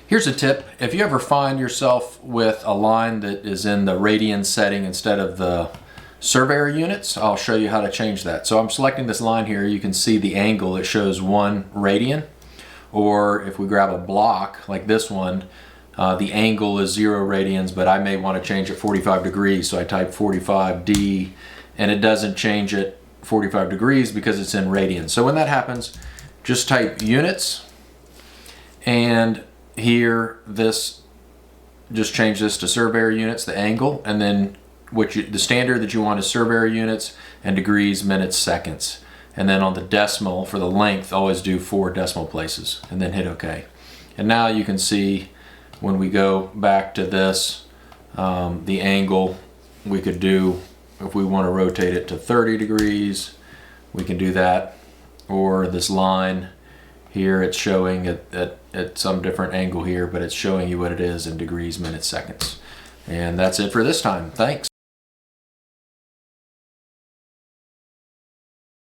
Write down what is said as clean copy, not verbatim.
Here's a tip. If you ever find yourself with a line that is in the radian setting instead of the surveyor units, I'll show you how to change that. So I'm selecting this line here. You can see the angle. It shows 1 radian. Or if we grab a block like this one, the angle is 0 radians, but I may want to change it 45 degrees. So I type 45D, and it doesn't change it 45 degrees because it's in radians. So when that happens, just type units, and here just change this to surveyor units, the angle, and then the standard that you want is surveyor units, and degrees, minutes, seconds. And then on the decimal for the length, always do 4 decimal places, and then hit OK. And now you can see when we go back to this, the angle we could do, if we want to rotate it to 30 degrees, we can do that. Or this line here, it's showing at some different angle here, but it's showing you what it is in degrees, minutes, seconds. And that's it for this time. Thanks.